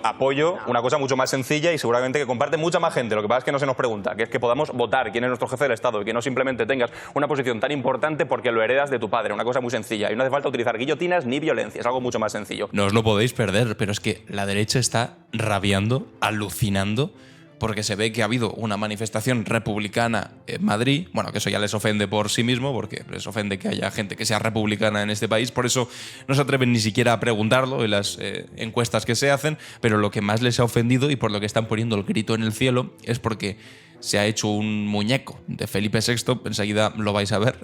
apoyo una cosa mucho más sencilla y seguramente que comparte mucha más gente. Lo que pasa es que no se nos pregunta, que es que podamos votar quién es nuestro jefe del Estado y que no simplemente tengas una posición tan importante porque lo heredas de tu padre. Una cosa muy sencilla. Y no hace falta utilizar guillotinas ni violencia. Es algo mucho más sencillo. No os lo podéis perder, pero es que la derecha está rabiando, alucinando, porque se ve que ha habido una manifestación republicana en Madrid. Bueno, que eso ya les ofende por sí mismo, porque les ofende que haya gente que sea republicana en este país. Por eso no se atreven ni siquiera a preguntarlo en las encuestas que se hacen. Pero lo que más les ha ofendido y por lo que están poniendo el grito en el cielo es porque se ha hecho un muñeco de Felipe VI, enseguida lo vais a ver,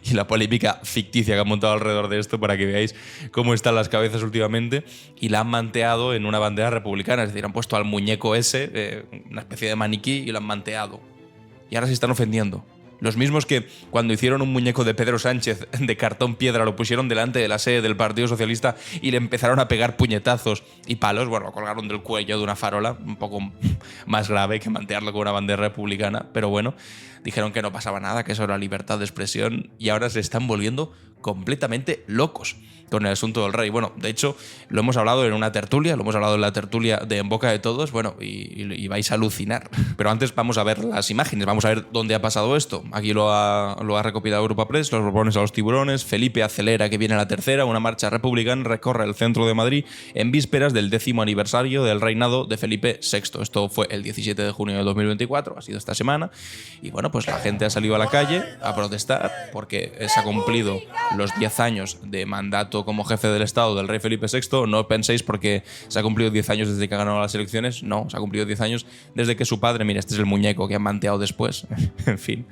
y la polémica ficticia que han montado alrededor de esto para que veáis cómo están las cabezas últimamente, y la han manteado en una bandera republicana, es decir, han puesto al muñeco ese, una especie de maniquí, y lo han manteado. Y ahora se están ofendiendo. Los mismos que cuando hicieron un muñeco de Pedro Sánchez de cartón piedra lo pusieron delante de la sede del Partido Socialista y le empezaron a pegar puñetazos y palos, bueno, lo colgaron del cuello de una farola, un poco más grave que mantearlo con una bandera republicana, pero bueno, dijeron que no pasaba nada, que eso era libertad de expresión, y ahora se están volviendo completamente locos con el asunto del rey. Bueno, de hecho, lo hemos hablado en una tertulia, lo hemos hablado en la tertulia de En Boca de Todos, bueno, y vais a alucinar. Pero antes vamos a ver las imágenes, vamos a ver dónde ha pasado esto. Aquí lo ha recopilado Europa Press, los Borbones a los tiburones, Felipe acelera que viene la tercera, una marcha republicana recorre el centro de Madrid en vísperas del 10º aniversario del reinado de Felipe VI. Esto fue el 17 de junio de 2024, ha sido esta semana, y bueno, pues la gente ha salido a la calle a protestar porque se ha cumplido los 10 años de mandato como jefe del Estado del rey Felipe VI. No penséis porque se ha cumplido 10 años desde que ha ganado las elecciones, no, se ha cumplido 10 años desde que su padre, mira, este es el muñeco que han manteado después, en fin,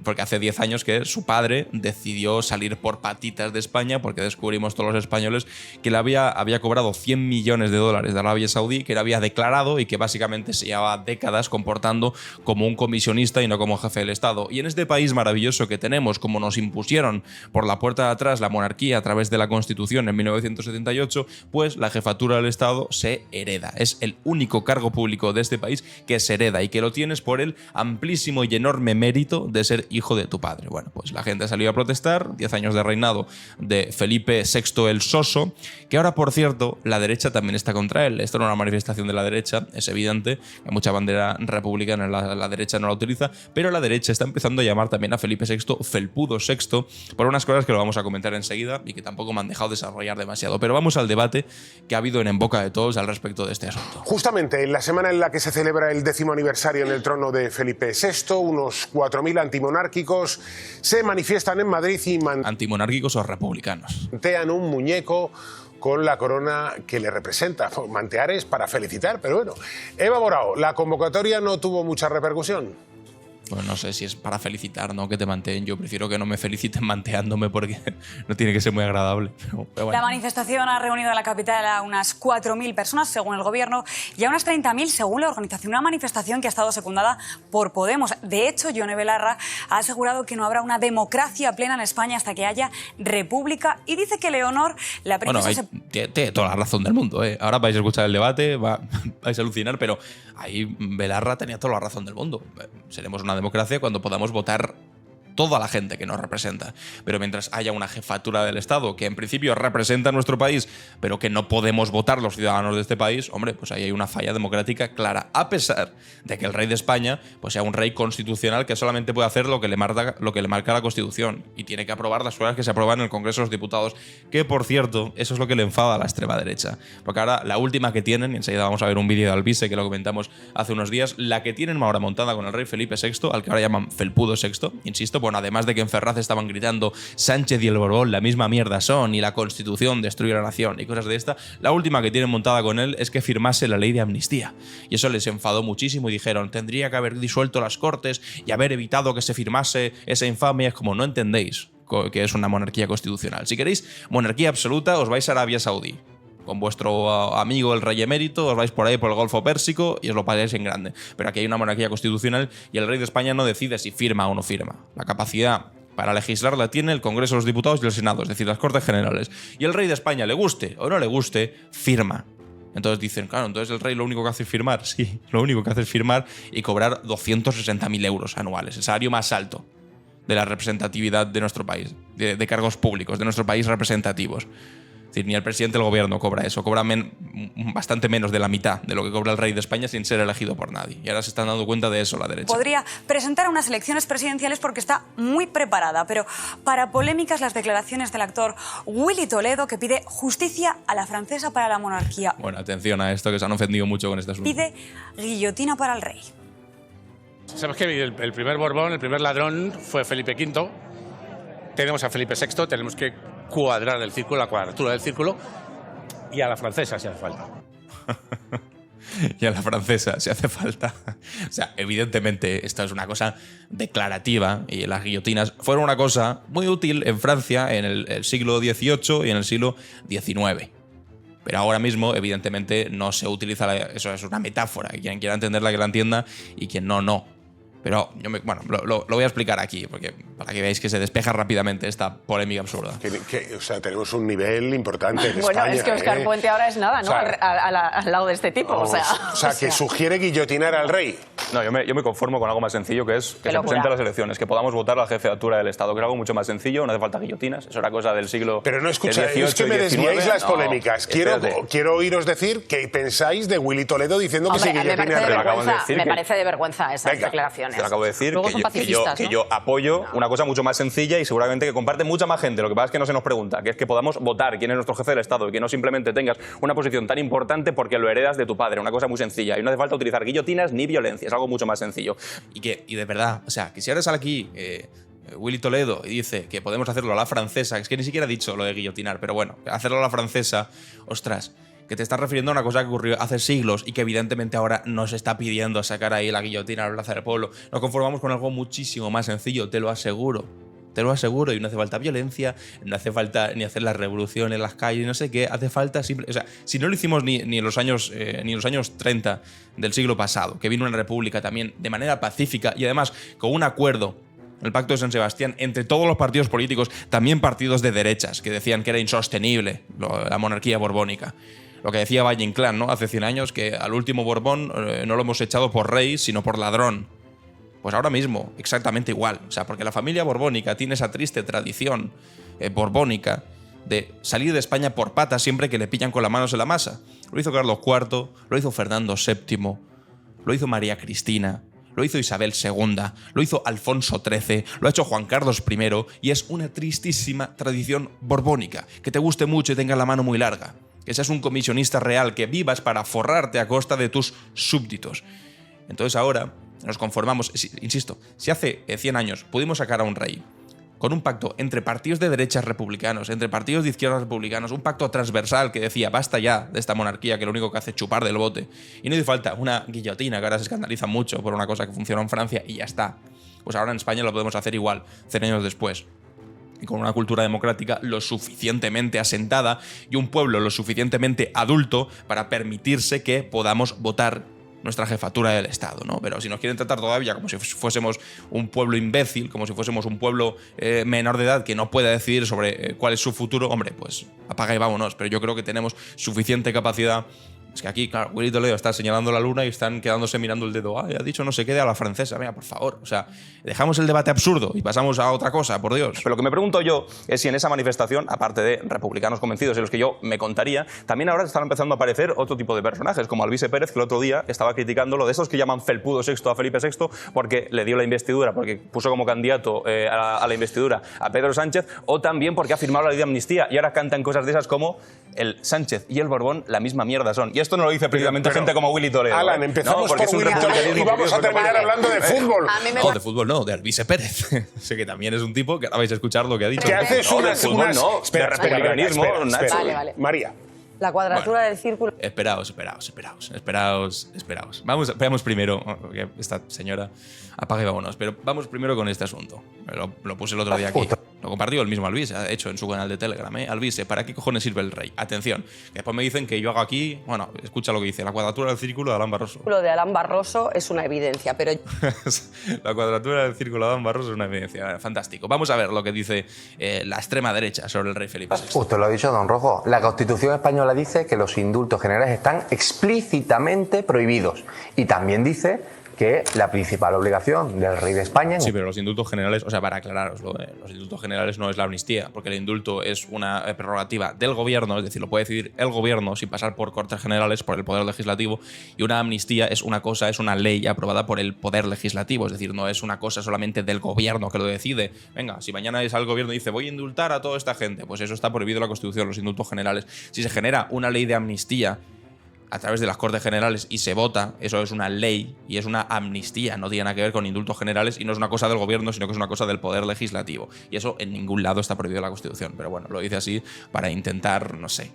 porque hace 10 años que su padre decidió salir por patitas de España porque descubrimos todos los españoles que le había cobrado 100 millones de dólares de Arabia Saudí, que le había declarado y que básicamente se llevaba décadas comportando como un comisionista y no como jefe del Estado. Y en este país maravilloso que tenemos, como nos impusieron por la puerta de atrás la monarquía a través de la Constitución en 1978, pues la jefatura del Estado se hereda. Es el único cargo público de este país que se hereda y que lo tienes por el amplísimo y enorme mérito de ser hijo de tu padre. Bueno, pues la gente ha salido a protestar, 10 años de reinado de Felipe VI el Soso, que ahora, por cierto, la derecha también está contra él. Esto no es una manifestación de la derecha, es evidente, que mucha bandera republicana la derecha no la utiliza, pero la derecha está empezando a llamar también a Felipe VI Felpudo VI por unas cosas que lo vamos a comentar enseguida y que tampoco me han dejado desarrollar demasiado. Pero vamos al debate que ha habido en Boca de Todos al respecto de este asunto. Justamente en la semana en la que se celebra el 10º aniversario en el trono de Felipe VI, unos 4.000 antimonárquicos se manifiestan en Madrid y antimonárquicos o republicanos mantean un muñeco con la corona que le representa. Mantear es para felicitar, pero bueno. Eva Borao, la convocatoria no tuvo mucha repercusión. Pues no sé si es para felicitar, ¿no? Que te manteen. Yo prefiero que no me feliciten manteándome porque no tiene que ser muy agradable. Pero bueno. La manifestación ha reunido en la capital a unas 4.000 personas, según el gobierno, y a unas 30.000, según la organización. Una manifestación que ha estado secundada por Podemos. De hecho, Yone Belarra ha asegurado que no habrá una democracia plena en España hasta que haya república y dice que Leonor, la princesa... Bueno, tiene toda la razón del mundo, ¿eh? Ahora vais a escuchar el debate, vais a alucinar, pero ahí Belarra tenía toda la razón del mundo. Seremos una democracia cuando podamos votar toda la gente que nos representa. Pero mientras haya una jefatura del Estado que en principio representa a nuestro país, pero que no podemos votar los ciudadanos de este país, hombre, pues ahí hay una falla democrática clara, a pesar de que el rey de España pues sea un rey constitucional que solamente puede hacer lo que le marca la Constitución y tiene que aprobar las cosas que se aprueban en el Congreso de los Diputados, que por cierto, eso es lo que le enfada a la extrema derecha. Porque ahora la última que tienen, y enseguida vamos a ver un vídeo de Alvise que lo comentamos hace unos días, la que tienen ahora montada con el rey Felipe VI, al que ahora llaman Felpudo VI, insisto, bueno, además de que en Ferraz estaban gritando Sánchez y el Borbón la misma mierda son y la Constitución destruye la nación y cosas de esta, la última que tienen montada con él es que firmase la ley de amnistía. Y eso les enfadó muchísimo y dijeron, tendría que haber disuelto las Cortes y haber evitado que se firmase esa infamia. Es como, no entendéis que es una monarquía constitucional. Si queréis monarquía absoluta, os vais a Arabia Saudí con vuestro amigo el rey emérito, os vais por ahí por el Golfo Pérsico y os lo pagáis en grande. Pero aquí hay una monarquía constitucional y el rey de España no decide si firma o no firma. La capacidad para legislar la tiene el Congreso de los Diputados y el Senado, es decir, las Cortes Generales. Y el rey de España, le guste o no le guste, firma. Entonces dicen, claro, entonces el rey lo único que hace es firmar. Sí, lo único que hace es firmar y cobrar 260.000 euros anuales, el salario más alto de la representatividad de nuestro país, de cargos públicos, de nuestro país representativos. decir, ni el presidente del gobierno cobra eso, cobra bastante menos de la mitad de lo que cobra el rey de España sin ser elegido por nadie. Y ahora se están dando cuenta de eso la derecha. Podría presentar unas elecciones presidenciales porque está muy preparada, pero para polémicas las declaraciones del actor Willy Toledo, que pide justicia a la francesa para la monarquía. Bueno, atención a esto, que se han ofendido mucho con este asunto. Pide guillotina para el rey. Sabes que el primer Borbón, el primer ladrón fue Felipe V. Tenemos a Felipe VI, tenemos que cuadrar el círculo, la cuadratura del círculo, y a la francesa si hace falta. Y a la francesa si hace falta. O sea, evidentemente esto es una cosa declarativa y las guillotinas fueron una cosa muy útil en Francia en el siglo XVIII y en el siglo XIX. Pero ahora mismo, evidentemente, no se utiliza eso, es una metáfora. Quien quiera entenderla, que la entienda, y quien no, no. Pero bueno, lo voy a explicar aquí, porque para que veáis que se despeja rápidamente esta polémica absurda. O sea, tenemos un nivel importante en bueno, España. Es que Óscar Puente ahora es nada, ¿no? O sea, al lado de este tipo. O sea, que sugiere guillotinar al rey. No, yo me conformo con algo más sencillo, que es que se presenten las elecciones, que podamos votar a la jefatura del Estado, que es algo mucho más sencillo, no hace falta guillotinas, eso era cosa del siglo Pero no, escucha, XVIII, es que me desviáis las polémicas. No, Quiero oíros decir qué pensáis de Willy Toledo diciendo que se guillotina al rey. Me parece de vergüenza esas declaraciones. Te lo acabo de decir, Luego que yo apoyo una cosa mucho más sencilla y seguramente que comparte mucha más gente. Lo que pasa es que no se nos pregunta, que es que podamos votar quién es nuestro jefe del Estado y que no simplemente tengas una posición tan importante porque lo heredas de tu padre. Una cosa muy sencilla. Y no hace falta utilizar guillotinas ni violencia. Es algo mucho más sencillo. Y de verdad, o sea, que si ahora sale aquí Willy Toledo y dice que podemos hacerlo a la francesa, es que ni siquiera ha dicho lo de guillotinar, pero bueno, hacerlo a la francesa, ostras, que te estás refiriendo a una cosa que ocurrió hace siglos y que evidentemente ahora nos está pidiendo sacar ahí la guillotina a la Plaza del Pueblo. Nos conformamos con algo muchísimo más sencillo, te lo aseguro. Te lo aseguro, y no hace falta violencia, no hace falta ni hacer la revolución en las calles, no sé qué, hace falta o sea, si no lo hicimos ni en los años 30 del siglo pasado, que vino una república también de manera pacífica y además con un acuerdo, el Pacto de San Sebastián, entre todos los partidos políticos, también partidos de derechas, que decían que era insostenible la monarquía borbónica. Lo que decía Valle Inclán, ¿no? Hace 100 años, que al último Borbón no lo hemos echado por rey, sino por ladrón. Pues ahora mismo, exactamente igual. O sea, porque la familia borbónica tiene esa triste tradición borbónica de salir de España por patas siempre que le pillan con las manos en la masa. Lo hizo Carlos IV, lo hizo Fernando VII, lo hizo María Cristina, lo hizo Isabel II, lo hizo Alfonso XIII, lo ha hecho Juan Carlos I, y es una tristísima tradición borbónica. Que te guste mucho y tengas la mano muy larga. Que seas un comisionista real, que vivas para forrarte a costa de tus súbditos. Entonces ahora nos conformamos, insisto, si hace 100 años pudimos sacar a un rey con un pacto entre partidos de derechas republicanos, entre partidos de izquierdas republicanos, un pacto transversal que decía basta ya de esta monarquía que lo único que hace es chupar del bote, y no hace falta una guillotina, que ahora se escandaliza mucho por una cosa que funcionó en Francia y ya está. Pues ahora en España lo podemos hacer igual, 100 años después. Y con una cultura democrática lo suficientemente asentada y un pueblo lo suficientemente adulto para permitirse que podamos votar nuestra jefatura del Estado, ¿no? Pero si nos quieren tratar todavía como si fuésemos un pueblo imbécil, como si fuésemos un pueblo menor de edad que no puede decidir sobre cuál es su futuro, hombre, pues apaga y vámonos. Pero yo creo que tenemos suficiente capacidad. Es que aquí, claro, Willy Toledo está señalando la luna y están quedándose mirando el dedo. Ha dicho no se quede a la francesa. Venga, por favor. O sea, dejamos el debate absurdo y pasamos a otra cosa, por Dios. Pero lo que me pregunto yo es si en esa manifestación, aparte de republicanos convencidos en los que yo me contaría, también ahora están empezando a aparecer otro tipo de personajes, como Alvise Pérez, que el otro día estaba criticando lo de esos que llaman felpudo sexto a Felipe VI porque le dio la investidura, porque puso como candidato a la investidura a Pedro Sánchez, o también porque ha firmado la ley de amnistía. Y ahora cantan cosas de esas como el Sánchez y el Borbón la misma mierda son. Y esto no lo dice precisamente gente como Willy Toledo. Alan, empezamos por Willy Toledo y vamos a terminar hablando de fútbol. No, de fútbol no, de Alvise Pérez. Sé que también es un tipo que ahora vais a escuchar lo que ha dicho. ¿Qué haces no, de fútbol no, de republicanismo, Nacho. Vale. María. La cuadratura del círculo. Esperaos. Veamos primero, que esta señora apague y vámonos, pero vamos primero con este asunto. Lo puse el otro día aquí. Lo compartió el mismo Alvise, ha hecho en su canal de Telegram. Alvise, ¿para qué cojones sirve el rey? Atención, que después me dicen que yo hago aquí, bueno, escucha lo que dice, la cuadratura del círculo de Adán Barroso. Lo de Adán Barroso es una evidencia, pero... La cuadratura del círculo de Adán Barroso es una evidencia. Fantástico. Vamos a ver lo que dice la extrema derecha sobre el rey Felipe VI. Usted lo ha dicho, don Rojo. La Constitución española dice que los indultos generales están explícitamente prohibidos. Y también dice que la principal obligación del rey de España… Sí, pero los indultos generales, o sea, para aclararoslo, los indultos generales no es la amnistía, porque el indulto es una prerrogativa del gobierno, es decir, lo puede decidir el gobierno sin pasar por Cortes Generales, por el Poder Legislativo, y una amnistía es una cosa, es una ley aprobada por el Poder Legislativo, es decir, no es una cosa solamente del gobierno que lo decide. Venga, si mañana sale el gobierno y dice voy a indultar a toda esta gente, pues eso está prohibido en la Constitución, los indultos generales. Si se genera una ley de amnistía a través de las Cortes Generales y se vota, eso es una ley y es una amnistía, no tiene nada que ver con indultos generales y no es una cosa del gobierno, sino que es una cosa del Poder Legislativo. Y eso en ningún lado está prohibido en la Constitución. Pero bueno, lo dice así para intentar, no sé,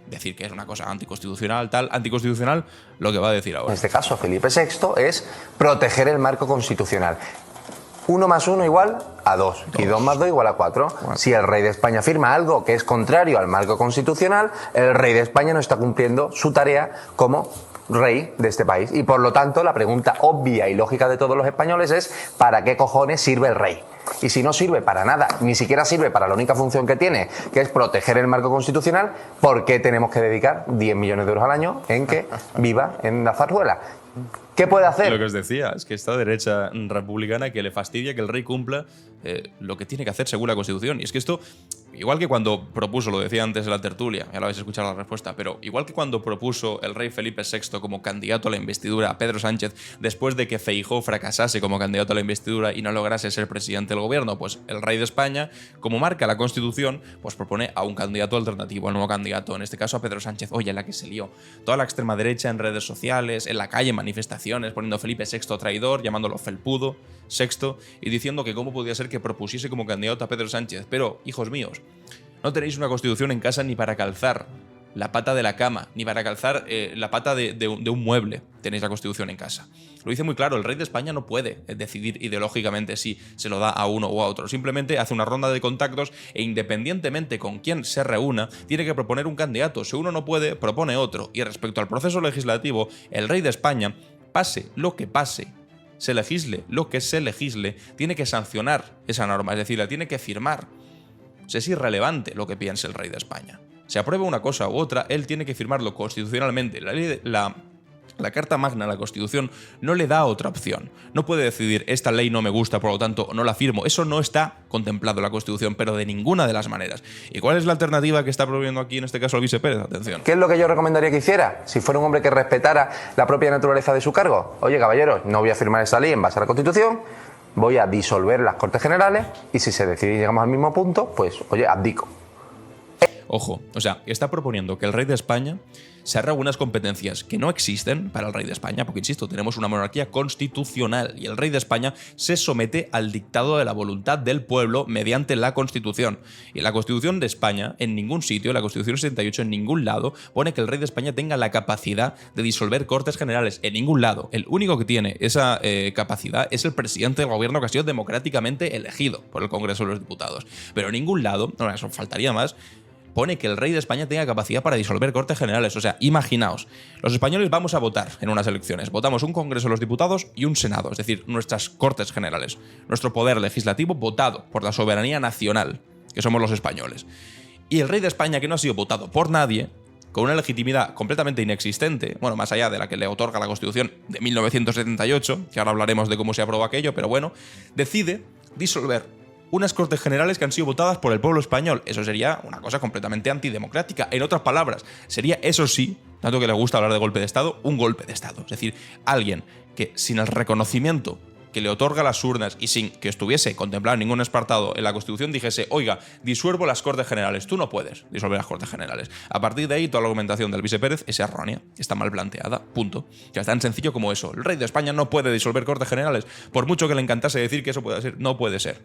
decir que es una cosa anticonstitucional, tal. Anticonstitucional, lo que va a decir ahora. En este caso, Felipe VI es proteger el marco constitucional. 1 más 1 igual a 2 y 2 más 2 igual a 4. Si el rey de España firma algo que es contrario al marco constitucional, el rey de España no está cumpliendo su tarea como rey de este país. Y por lo tanto, la pregunta obvia y lógica de todos los españoles es ¿para qué cojones sirve el rey? Y si no sirve para nada, ni siquiera sirve para la única función que tiene, que es proteger el marco constitucional, ¿por qué tenemos que dedicar 10 millones de euros al año en que viva en la zarzuela? ¿Qué puede hacer? Lo que os decía, es que esta derecha republicana que le fastidia que el rey cumpla lo que tiene que hacer según la Constitución. Y es que esto, igual que cuando propuso, lo decía antes en la tertulia, ya lo habéis escuchado la respuesta, pero igual que cuando propuso el rey Felipe VI como candidato a la investidura a Pedro Sánchez, después de que Feijóo fracasase como candidato a la investidura y no lograse ser presidente del gobierno, pues el rey de España, como marca la Constitución, pues propone a un candidato alternativo, al nuevo candidato, en este caso a Pedro Sánchez. Oye, la que se lió. Toda la extrema derecha en redes sociales, en la calle, en manifestaciones, poniendo a Felipe VI traidor, llamándolo felpudo, sexto, y diciendo que cómo podía ser que propusiese como candidato a Pedro Sánchez. Pero, hijos míos, no tenéis una Constitución en casa ni para calzar la pata de la cama, ni para calzar la pata de un mueble. Tenéis la Constitución en casa. Lo dice muy claro, el rey de España no puede decidir ideológicamente si se lo da a uno o a otro. Simplemente hace una ronda de contactos e independientemente con quién se reúna, tiene que proponer un candidato. Si uno no puede, propone otro. Y respecto al proceso legislativo, el rey de España, pase lo que pase, se legisle lo que se legisle, tiene que sancionar esa norma, es decir, la tiene que firmar. O sea, es irrelevante lo que piense el rey de España. Se aprueba una cosa u otra, él tiene que firmarlo constitucionalmente. La Carta Magna, la Constitución, no le da otra opción. No puede decidir, esta ley no me gusta, por lo tanto, no la firmo. Eso no está contemplado en la Constitución, pero de ninguna de las maneras. ¿Y cuál es la alternativa que está proponiendo aquí, en este caso, el Vice Pérez? Atención. ¿Qué es lo que yo recomendaría que hiciera? Si fuera un hombre que respetara la propia naturaleza de su cargo. Oye, caballeros, no voy a firmar esa ley en base a la Constitución, voy a disolver las Cortes Generales y si se decide y llegamos al mismo punto, pues, oye, abdico. Ojo, o sea, está proponiendo que el rey de España se haga algunas competencias que no existen para el rey de España, porque, insisto, tenemos una monarquía constitucional y el rey de España se somete al dictado de la voluntad del pueblo mediante la Constitución. Y en la Constitución de España, en ningún sitio, en la Constitución 68, en ningún lado, pone que el rey de España tenga la capacidad de disolver Cortes Generales. En ningún lado. El único que tiene esa capacidad es el presidente del gobierno que ha sido democráticamente elegido por el Congreso de los Diputados. Pero en ningún lado, no, eso faltaría más, pone que el rey de España tenga capacidad para disolver Cortes Generales. O sea, imaginaos, los españoles vamos a votar en unas elecciones. Votamos un Congreso de los Diputados y un Senado, es decir, nuestras Cortes Generales. Nuestro poder legislativo votado por la soberanía nacional, que somos los españoles. Y el rey de España, que no ha sido votado por nadie, con una legitimidad completamente inexistente, bueno, más allá de la que le otorga la Constitución de 1978, que ahora hablaremos de cómo se aprobó aquello, pero bueno, decide disolver unas Cortes Generales que han sido votadas por el pueblo español. Eso sería una cosa completamente antidemocrática. En otras palabras, sería, eso sí, tanto que le gusta hablar de golpe de Estado, un golpe de Estado. Es decir, alguien que sin el reconocimiento que le otorga las urnas y sin que estuviese contemplado ningún apartado en la Constitución dijese, oiga, disuelvo las Cortes Generales. Tú no puedes disolver las Cortes Generales. A partir de ahí, toda la argumentación del Vice Pérez es errónea, está mal planteada, punto. Ya es tan sencillo como eso. El rey de España no puede disolver Cortes Generales. Por mucho que le encantase decir que eso puede ser, no puede ser.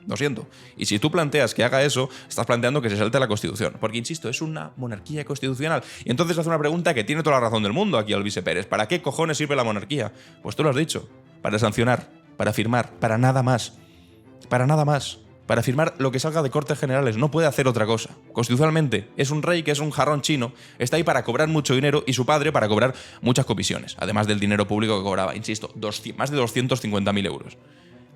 Lo siento. Y si tú planteas que haga eso, estás planteando que se salte la Constitución. Porque, insisto, es una monarquía constitucional. Y entonces hace una pregunta que tiene toda la razón del mundo aquí al Vice Pérez. ¿Para qué cojones sirve la monarquía? Pues tú lo has dicho. Para sancionar, para firmar, para nada más. Para nada más. Para firmar lo que salga de Cortes Generales. No puede hacer otra cosa. Constitucionalmente, es un rey que es un jarrón chino, está ahí para cobrar mucho dinero y su padre para cobrar muchas comisiones. Además del dinero público que cobraba, insisto, más de 250.000 euros.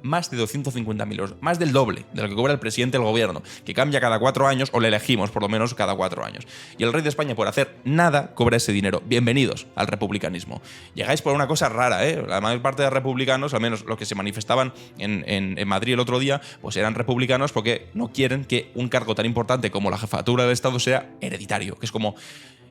más de 250.000 euros, más del doble de lo que cobra el presidente del gobierno, que cambia cada 4 años, o le elegimos por lo menos cada 4 años. Y el rey de España, por hacer nada, cobra ese dinero. Bienvenidos al republicanismo. Llegáis por una cosa rara, ¿eh? La mayor parte de republicanos, al menos los que se manifestaban en Madrid el otro día, pues eran republicanos porque no quieren que un cargo tan importante como la jefatura del Estado sea hereditario, que es como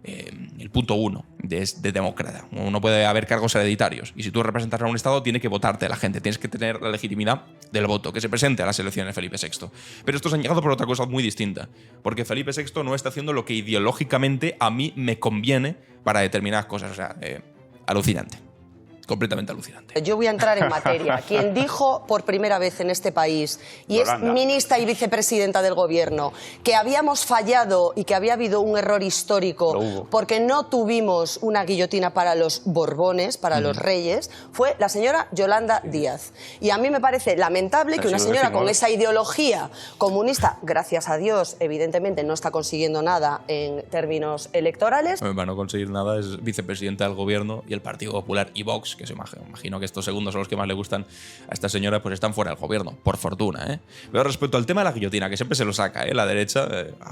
el punto 1 de demócrata. No puede haber cargos hereditarios. Y si tú representas a un Estado, tiene que votarte la gente. Tienes que tener la legitimidad del voto, que se presente a las elecciones Felipe VI. Pero esto se ha llegado por otra cosa muy distinta. Porque Felipe VI no está haciendo lo que ideológicamente a mí me conviene para determinadas cosas. O sea, alucinante. Completamente alucinante. Yo voy a entrar en materia. Quien dijo por primera vez en este país, y Yolanda, es ministra y vicepresidenta del gobierno, que habíamos fallado y que había habido un error histórico porque no tuvimos una guillotina para los Borbones, para los reyes, fue la señora Yolanda Díaz. Y a mí me parece lamentable que una señora con esa ideología comunista, gracias a Dios, evidentemente no está consiguiendo nada en términos electorales. Para no conseguir nada es vicepresidenta del gobierno, y el Partido Popular y Vox, que se imagino que estos segundos son los que más le gustan a esta señora, pues están fuera del gobierno, por fortuna, ¿eh? Pero respecto al tema de la guillotina, que siempre se lo saca, ¿eh? La derecha,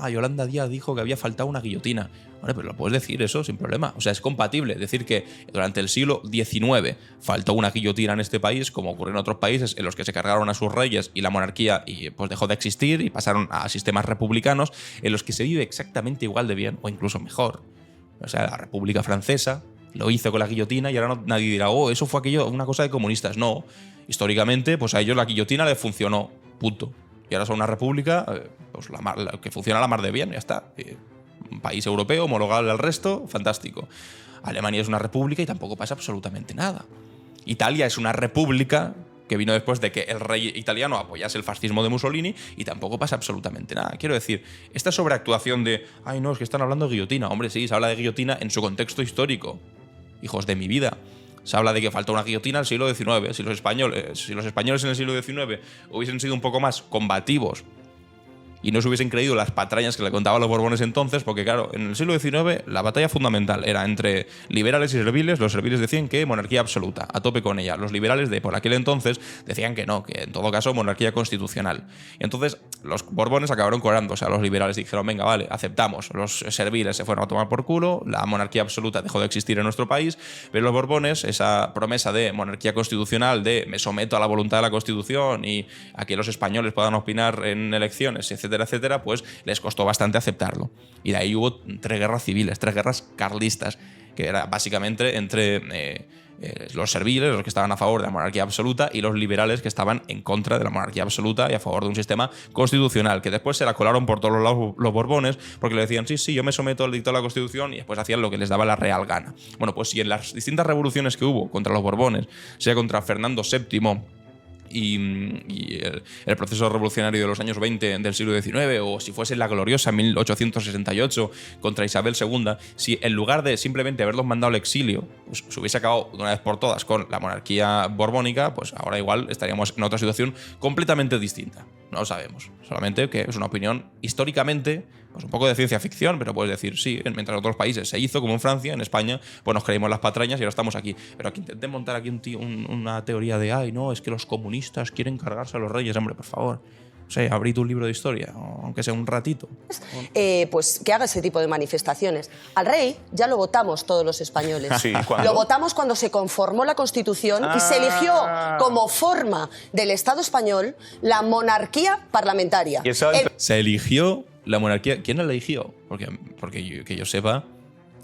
Yolanda Díaz dijo que había faltado una guillotina. Bueno, pero lo puedes decir eso sin problema. O sea, es compatible decir que durante el siglo XIX faltó una guillotina en este país, como ocurrió en otros países en los que se cargaron a sus reyes y la monarquía y pues dejó de existir y pasaron a sistemas republicanos en los que se vive exactamente igual de bien o incluso mejor. O sea, la República Francesa lo hizo con la guillotina y ahora nadie dirá, oh, eso fue aquello, una cosa de comunistas. No, históricamente, pues a ellos la guillotina les funcionó, punto. Y ahora son una república pues que funciona a la mar de bien, ya está. Un país europeo, homologable al resto, fantástico. Alemania es una república y tampoco pasa absolutamente nada. Italia es una república que vino después de que el rey italiano apoyase el fascismo de Mussolini y tampoco pasa absolutamente nada. Quiero decir, esta sobreactuación de, ay no, es que están hablando de guillotina. Hombre, sí, se habla de guillotina en su contexto histórico. Hijos de mi vida. Se habla de que falta una guillotina al siglo XIX. Si los españoles en el siglo XIX hubiesen sido un poco más combativos y no se hubiesen creído las patrañas que le contaban los Borbones entonces, porque claro, en el siglo XIX la batalla fundamental era entre liberales y serviles. Los serviles decían que monarquía absoluta, a tope con ella. Los liberales de por aquel entonces decían que no, que en todo caso monarquía constitucional. Y entonces los Borbones acabaron corándose a los liberales y dijeron, venga, vale, aceptamos. Los serviles se fueron a tomar por culo, la monarquía absoluta dejó de existir en nuestro país, pero los Borbones, esa promesa de monarquía constitucional, de me someto a la voluntad de la Constitución y a que los españoles puedan opinar en elecciones, etcétera, etcétera, pues les costó bastante aceptarlo. Y de ahí hubo 3 guerras civiles, 3 guerras carlistas, que era básicamente entre los serviles, los que estaban a favor de la monarquía absoluta, y los liberales, que estaban en contra de la monarquía absoluta y a favor de un sistema constitucional, que después se la colaron por todos los lados los Borbones, porque le decían, sí, yo me someto al dictado de la Constitución, y después hacían lo que les daba la real gana. Bueno, pues si en las distintas revoluciones que hubo contra los Borbones, sea contra Fernando VII y el proceso revolucionario de los años 20 del siglo XIX, o si fuese la gloriosa 1868 contra Isabel II, si en lugar de simplemente haberlos mandado al exilio, pues, se hubiese acabado de una vez por todas con la monarquía borbónica, pues ahora igual estaríamos en otra situación completamente distinta. No lo sabemos, solamente que es una opinión históricamente, pues un poco de ciencia ficción, pero puedes decir, sí, mientras en otros países se hizo, como en Francia, en España, pues nos creímos las patrañas y ahora estamos aquí. Pero aquí intenten montar aquí una teoría de, ay, no, es que los comunistas quieren cargarse a los reyes. Hombre, por favor, o sea, abrid un libro de historia, aunque sea un ratito. Pues que haga ese tipo de manifestaciones. Al rey ya lo votamos todos los españoles. Sí, ¿cuándo? Lo votamos cuando se conformó la Constitución y se eligió como forma del Estado español la monarquía parlamentaria. ¿Y eso Se eligió la monarquía. ¿Quién la eligió? Porque que yo sepa,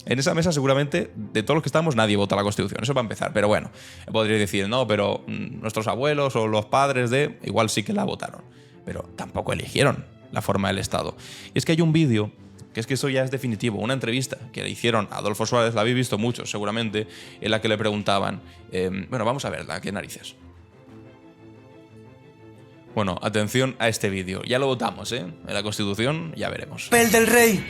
en esa mesa seguramente de todos los que estamos nadie vota la Constitución. Eso va a empezar. Pero bueno, podríais decir, no, pero nuestros abuelos o los padres de igual sí que la votaron. Pero tampoco eligieron la forma del Estado. Y es que hay un vídeo, que es que eso ya es definitivo, una entrevista que le hicieron a Adolfo Suárez, la habéis visto mucho seguramente, en la que le preguntaban, bueno, vamos a verla, ¿qué narices? Bueno, atención a este vídeo. Ya lo votamos, ¿eh? En la Constitución ya veremos. El del rey.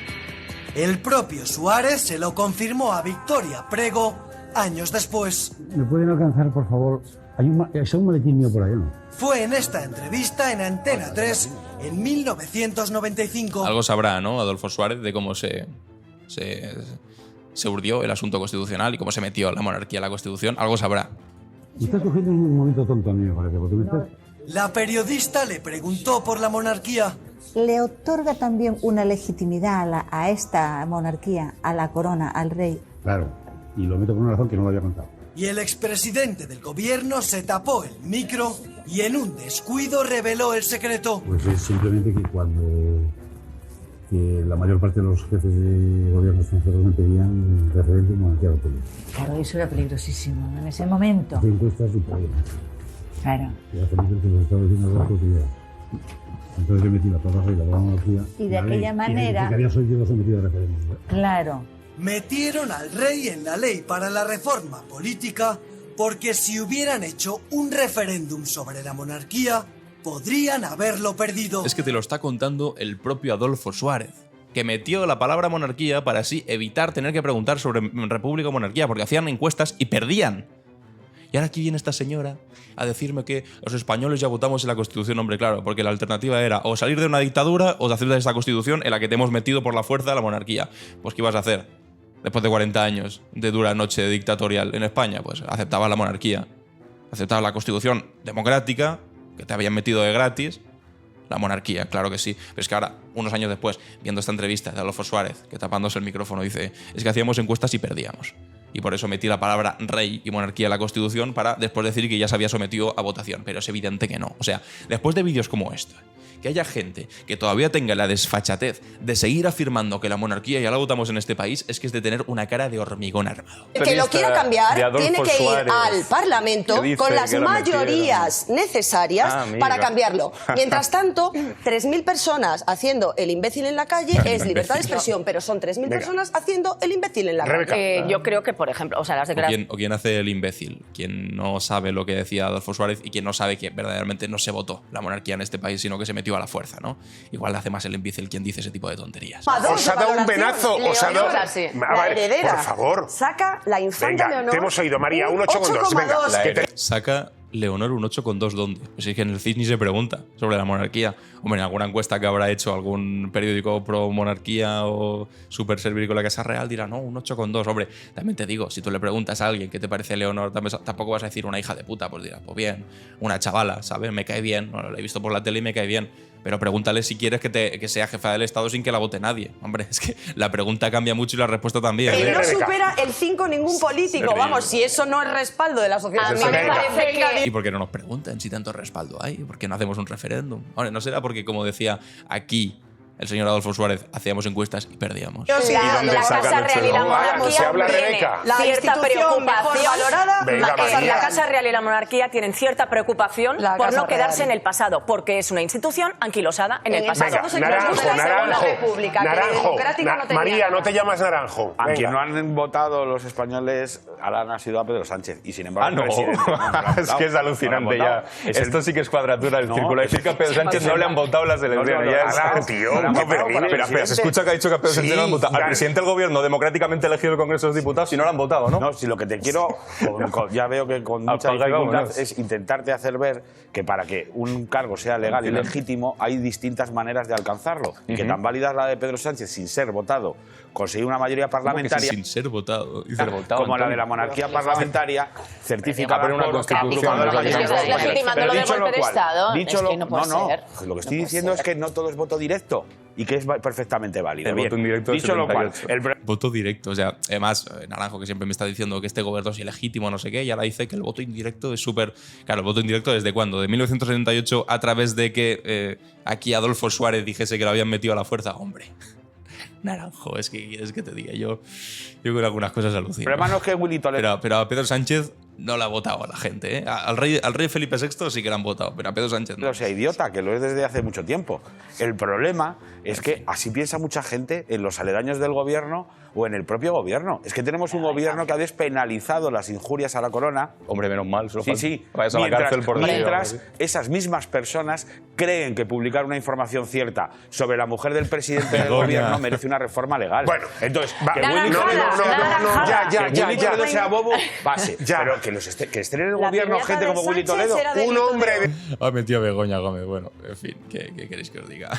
El propio Suárez se lo confirmó a Victoria Prego años después. ¿Me pueden alcanzar, por favor? Hay un maletín mío por ahí, ¿no? Fue en esta entrevista en Antena 3 en 1995. Algo sabrá, ¿no? Adolfo Suárez de cómo se urdió el asunto constitucional y cómo se metió la monarquía a la Constitución. Algo sabrá. Me estás cogiendo en un momento tonto a mí, me parece, porque me estás La periodista le preguntó por la monarquía. ¿Le otorga también una legitimidad a esta monarquía, a la corona, al rey? Claro, y lo meto por una razón que no lo había contado. Y el expresidente del gobierno se tapó el micro y en un descuido reveló el secreto. Pues es simplemente que que la mayor parte de los jefes de gobierno extranjeros me pedían referéndum monarquía católica. Claro, eso era peligrosísimo en ese momento. Hace encuestas y problemas. Claro. Y hace mucho que los estaba diciendo la autoridad. Entonces yo metí la plaza y la monarquía. Y de aquella manera. Y que había sido sometido a referéndum. Claro. Metieron al rey en la ley para la reforma política porque si hubieran hecho un referéndum sobre la monarquía, podrían haberlo perdido. Es que te lo está contando el propio Adolfo Suárez, que metió la palabra monarquía para así evitar tener que preguntar sobre república o monarquía, porque hacían encuestas y perdían. Y ahora aquí viene esta señora a decirme que los españoles ya votamos en la Constitución, hombre, claro, porque la alternativa era o salir de una dictadura o de hacer de esta Constitución en la que te hemos metido por la fuerza a la monarquía. Pues ¿qué ibas a hacer? Después de 40 años de dura noche dictatorial en España, pues aceptabas la monarquía, aceptabas la Constitución democrática, que te habían metido de gratis, la monarquía, claro que sí. Pero es que ahora, unos años después, viendo esta entrevista de Adolfo Suárez, que tapándose el micrófono dice, es que hacíamos encuestas y perdíamos. Y por eso metí la palabra rey y monarquía en la Constitución para después decir que ya se había sometido a votación. Pero es evidente que no. O sea, después de vídeos como este, que haya gente que todavía tenga la desfachatez de seguir afirmando que la monarquía ya la votamos en este país, es que es de tener una cara de hormigón armado. El que lo quiera cambiar tiene que ir al Parlamento con las mayorías necesarias para cambiarlo. Mientras tanto, 3.000 personas haciendo el imbécil en la calle es libertad de expresión, pero son 3.000 personas haciendo el imbécil en la calle. Yo creo que, por ejemplo, o sea, las declaraciones... ¿O quién hace el imbécil? Quien no sabe lo que decía Adolfo Suárez y quien no sabe que verdaderamente no se votó la monarquía en este país, sino que se metió a la fuerza, ¿no? Igual hace más el imbécil quien dice ese tipo de tonterías. Os ha dado un venazo, os ha dado... La heredera. Por favor. Saca la infanta Venga, Leonor. te hemos oído, María, un 8,2. Venga. Saca Leonor un 8,2 ¿dónde? Pues es que en el CIS ni se pregunta sobre la monarquía. Hombre, en alguna encuesta que habrá hecho algún periódico pro monarquía o super servir con la Casa Real dirá, no, un 8,2. Hombre, también te digo, si tú le preguntas a alguien qué te parece Leonor, tampoco vas a decir una hija de puta, pues dirás, pues bien, una chavala, ¿sabes? Me cae bien, bueno, la he visto por la tele y me cae bien. Pero pregúntale si quieres que sea jefa del Estado sin que la vote nadie. Hombre, es que la pregunta cambia mucho y la respuesta también. Y no supera el 5 ningún político. Vamos, si eso no es respaldo de la sociedad. A mí me parece que... ¿Y por qué no nos preguntan si tanto respaldo hay? ¿Por qué no hacemos un referéndum? Hombre, no será porque, como decía aquí el señor Adolfo Suárez, hacíamos encuestas y perdíamos. La Casa Real y la monarquía tienen cierta preocupación. La Casa Real y la monarquía tienen cierta preocupación por no quedarse en el pasado, porque es una institución anquilosada en el pasado. María, no te llamas Naranjo. A quien no han votado los españoles, ahora han sido a Pedro Sánchez. Y sin embargo, no. Es que es alucinante ya. Esto sí que es cuadratura del círculo. Decir que a Pedro Sánchez no le han votado las elecciones. Tío. Pero se escucha que ha dicho que a Pedro Sánchez no han votado. Al presidente del gobierno democráticamente elegido el Congreso de los Diputados y no lo han votado, ¿no? No, si lo que te quiero, ya veo que con mucha dificultad, es intentarte hacer ver que para que un cargo sea legal y legítimo hay distintas maneras de alcanzarlo. Y que tan válida es la de Pedro Sánchez sin ser votado, conseguir una mayoría parlamentaria. Sin ser votado. Como la de la monarquía parlamentaria, certificada por una constitución. Estás legitimando lo de golpe de Estado. No, lo que estoy diciendo es que no todo es voto directo y que es perfectamente válido. El voto indirecto es dicho lo cual, voto directo, o sea, además Naranjo, que siempre me está diciendo que este gobierno es ilegítimo, no sé qué, y ahora dice que el voto indirecto es súper... Claro, el voto indirecto ¿desde cuándo? De 1978 a través de que aquí Adolfo Suárez dijese que lo habían metido a la fuerza. Hombre, Naranjo, es que quieres que te diga, yo creo que algunas cosas alucinan. Pero hermano, es que Willy Toledo... Pero a Pedro Sánchez no le ha votado a la gente, ¿eh? Al rey Felipe VI sí que le han votado, pero a Pedro Sánchez no. O sea, idiota, que lo es desde hace mucho tiempo. El problema es que así piensa mucha gente en los aledaños del gobierno o en el propio gobierno. Es que tenemos un gobierno que ha despenalizado las injurias a la corona. Hombre, menos mal. Sí. Vayas a la cárcel por mientras esas mismas personas creen que publicar una información cierta sobre la mujer del presidente del gobierno merece una reforma legal. Bueno, entonces, que Willy Toledo ya. sea bobo, pase. Pero que estén en el gobierno gente como Willy Toledo, un hombre... Ha metido a Begoña Gómez. Bueno, en fin, ¿qué queréis que os diga?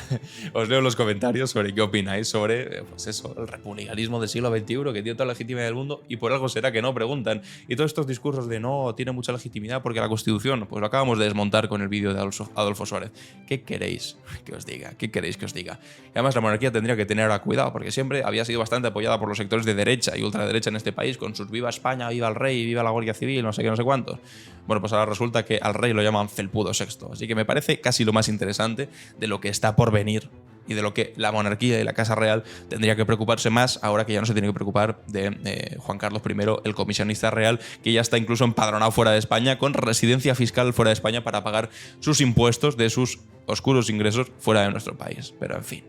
Os leo los comentarios sobre qué opináis sobre, pues eso, el republicanismo del siglo XXI que tiene toda la legitimidad del mundo y por algo será que no preguntan. Y todos estos discursos de no, tiene mucha legitimidad porque la Constitución, pues lo acabamos de desmontar con el vídeo de Adolfo Suárez. ¿Qué queréis que os diga? ¿Qué queréis que os diga? Y además la monarquía tendría que tener ahora cuidado porque siempre había sido bastante apoyada por los sectores de derecha y ultraderecha en este país con sus viva España, viva el rey, viva la Guardia Civil, no sé qué, no sé cuántos. Bueno, pues ahora resulta que al rey lo llaman Felpudo VI. Así que me parece casi lo más interesante de lo que está por venir y de lo que la monarquía y la Casa Real tendría que preocuparse más ahora que ya no se tiene que preocupar de Juan Carlos I, el comisionista real, que ya está incluso empadronado fuera de España, con residencia fiscal fuera de España para pagar sus impuestos de sus oscuros ingresos fuera de nuestro país. Pero en fin,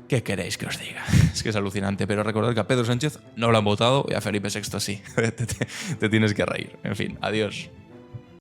¿qué queréis que os diga? Es que es alucinante, pero recordad que a Pedro Sánchez no lo han votado y a Felipe VI sí. Te tienes que reír. En fin, adiós.